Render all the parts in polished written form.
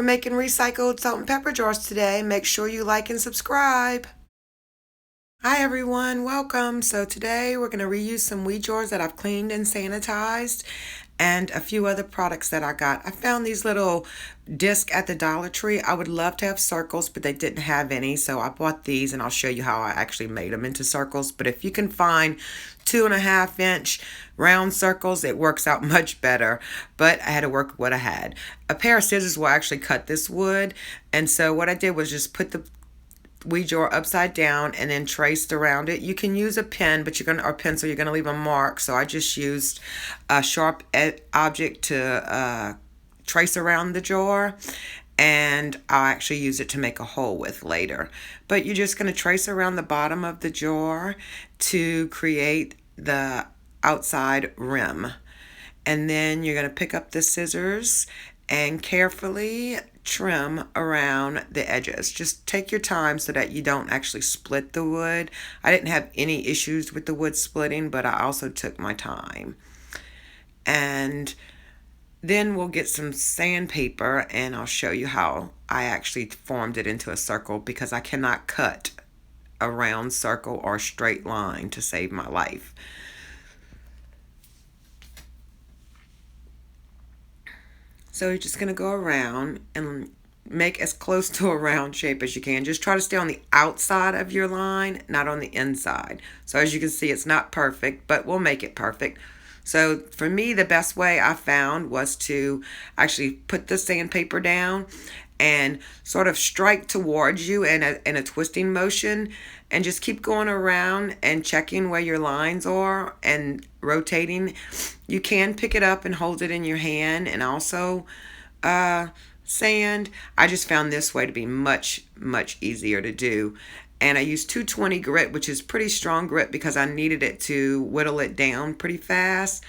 We're making recycled salt and pepper jars today. Make sure you like and subscribe. Hi everyone, welcome. So today we're going to reuse some weed jars that I've cleaned and sanitized and a few other products that I got. I found these little discs at the Dollar Tree. I would love to have circles, but they didn't have any, so I bought these and I'll show you how I actually made them into circles. But if you can find 2.5-inch round circles, it works out much better. But I had to work with what I had. A pair of scissors will actually cut this wood, and so what I did was just put the weed jar upside down and then traced around it. You can use a pen, but or pencil, you're gonna leave a mark. So I just used a sharp object to trace around the jar, and I'll actually use it to make a hole with later. But you're just gonna trace around the bottom of the jar to create the outside rim. And then you're gonna pick up the scissors and carefully trim around the edges. Just take your time so that you don't actually split the wood. I didn't have any issues with the wood splitting, but I also took my time. And then we'll get some sandpaper and I'll show you how I actually formed it into a circle, because I cannot cut a round circle or straight line to save my life. So you're just going to go around and make as close to a round shape as you can. Just try to stay on the outside of your line, not on the inside. So as you can see, it's not perfect, but we'll make it perfect. So for me, the best way I found was to actually put the sandpaper down and sort of strike towards you in a twisting motion, and just keep going around and checking where your lines are and rotating. You can pick it up and hold it in your hand and also sand. I just found this way to be much easier to do. And I used 220 grit, which is pretty strong grit, because I needed it to whittle it down pretty fast.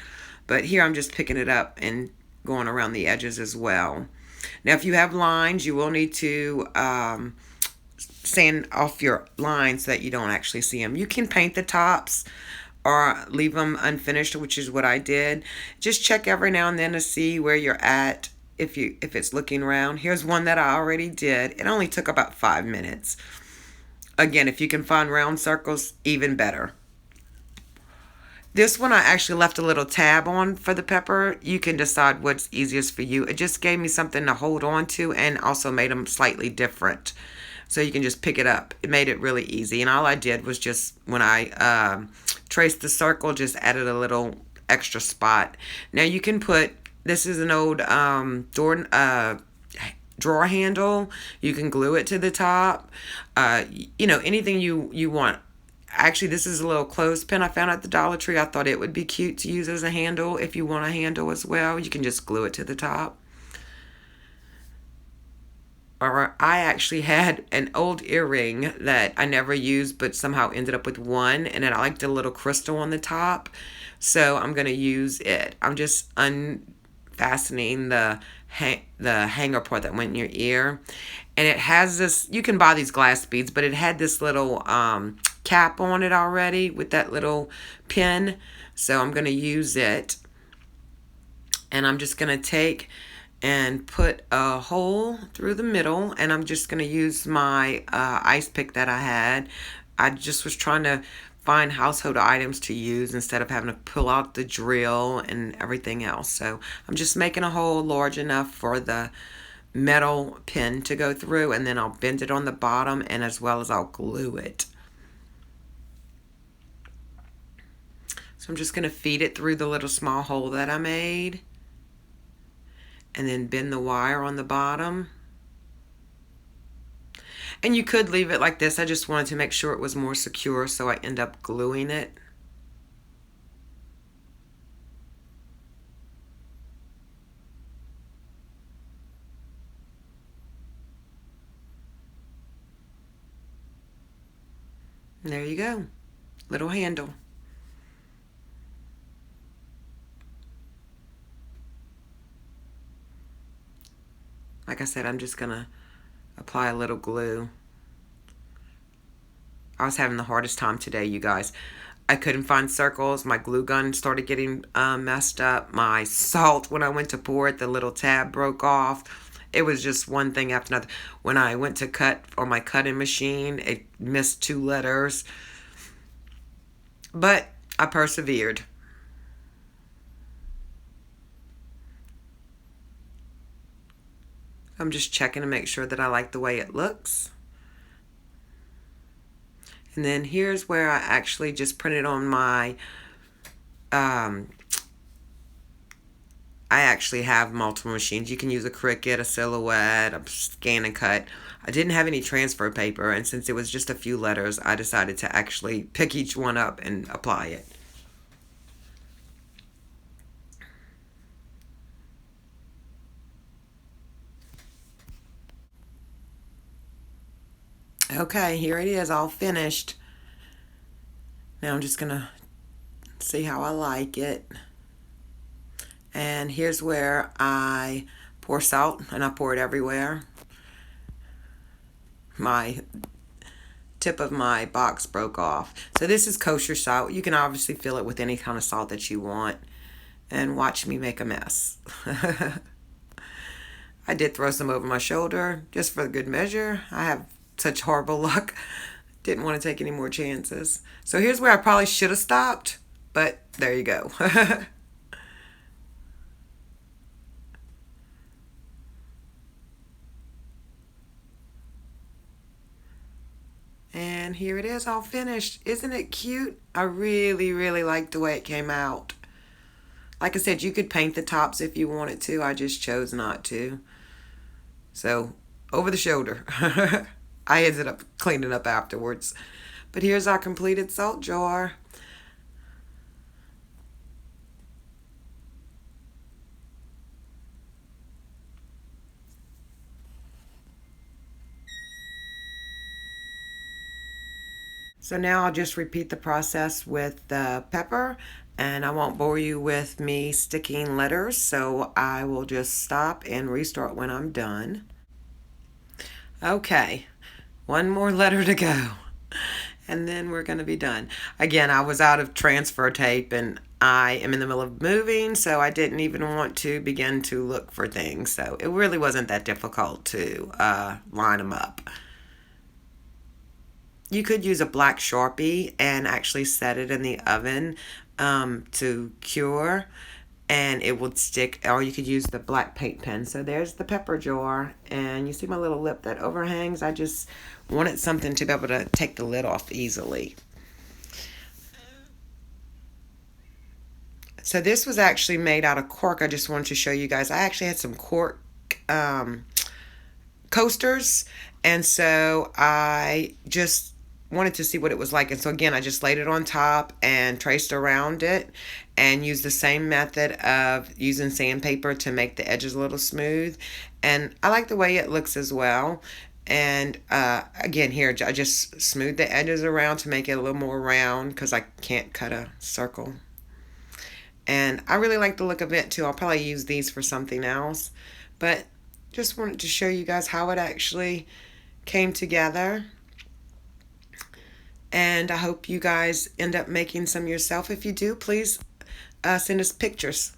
But here I'm just picking it up and going around the edges as well. Now, if you have lines, you will need to sand off your lines so that you don't actually see them. You can paint the tops or leave them unfinished, which is what I did. Just check every now and then to see where you're at if it's looking round. Here's one that I already did. It only took about 5 minutes. Again, if you can find round circles, even better. This one I actually left a little tab on for the pepper. You can decide what's easiest for you. It just gave me something to hold on to and also made them slightly different. So you can just pick it up. It made it really easy. And all I did was just, when I traced the circle, just added a little extra spot. Now you can put, this is an old drawer handle. You can glue it to the top. Anything you want. Actually, this is a little clothespin I found at the Dollar Tree. I thought it would be cute to use as a handle. If you want a handle as well, you can just glue it to the top. Or I actually had an old earring that I never used, but somehow ended up with one, and then I liked a little crystal on the top, so I'm going to use it. I'm just unfastening the hanger part that went in your ear, and it has this, you can buy these glass beads, but it had this little cap on it already with that little pin, so I'm going to use it. And I'm just going to take and put a hole through the middle, and I'm just going to use my ice pick that I had. I just was trying to find household items to use instead of having to pull out the drill and everything else. So I'm just making a hole large enough for the metal pin to go through, and then I'll bend it on the bottom, and as well as I'll glue it. So I'm just going to feed it through the little small hole that I made, and then bend the wire on the bottom. And you could leave it like this. I just wanted to make sure it was more secure, so I end up gluing it. And there you go. Little handle. Like I said, I'm just going to apply a little glue. I was having the hardest time today, you guys. I couldn't find circles. My glue gun started getting messed up. My salt, when I went to pour it, the little tab broke off. It was just one thing after another. When I went to cut on my cutting machine, it missed 2 letters. But I persevered. I'm just checking to make sure that I like the way it looks. And then here's where I actually just printed on my, I actually have multiple machines. You can use a Cricut, a Silhouette, a Scan and Cut. I didn't have any transfer paper, and since it was just a few letters, I decided to actually pick each one up and apply it. Okay, here it is, all finished. Now I'm just gonna see how I like it. And here's where I pour salt, and I pour it everywhere. My tip of my box broke off. So this is kosher salt. You can obviously fill it with any kind of salt that you want. And watch me make a mess. I did throw some over my shoulder just for good measure. I have such horrible luck. Didn't want to take any more chances. So here's where I probably should have stopped, but there you go. And here it is, all finished. Isn't it cute? I really, really like the way it came out. Like I said, you could paint the tops if you wanted to. I just chose not to. So, over the shoulder. I ended up cleaning up afterwards. But here's our completed salt jar. So now I'll just repeat the process with the pepper, and I won't bore you with me sticking letters, so I will just stop and restart when I'm done. Okay, one more letter to go, and then we're going to be done. Again, I was out of transfer tape, and I am in the middle of moving, so I didn't even want to begin to look for things, so it really wasn't that difficult to line them up. You could use a black Sharpie and actually set it in the oven to cure, and it would stick, or you could use the black paint pen. So there's the pepper jar, and you see my little lip that overhangs. I just wanted something to be able to take the lid off easily. So this was actually made out of cork. I just wanted to show you guys. I actually had some cork coasters, and so I just wanted to see what it was like. And so again, I just laid it on top and traced around it and used the same method of using sandpaper to make the edges a little smooth. And I like the way it looks as well. And again, here I just smooth the edges around to make it a little more round because I can't cut a circle. And I really like the look of it too. I'll probably use these for something else. But just wanted to show you guys how it actually came together. And I hope you guys end up making some yourself. If you do, please send us pictures.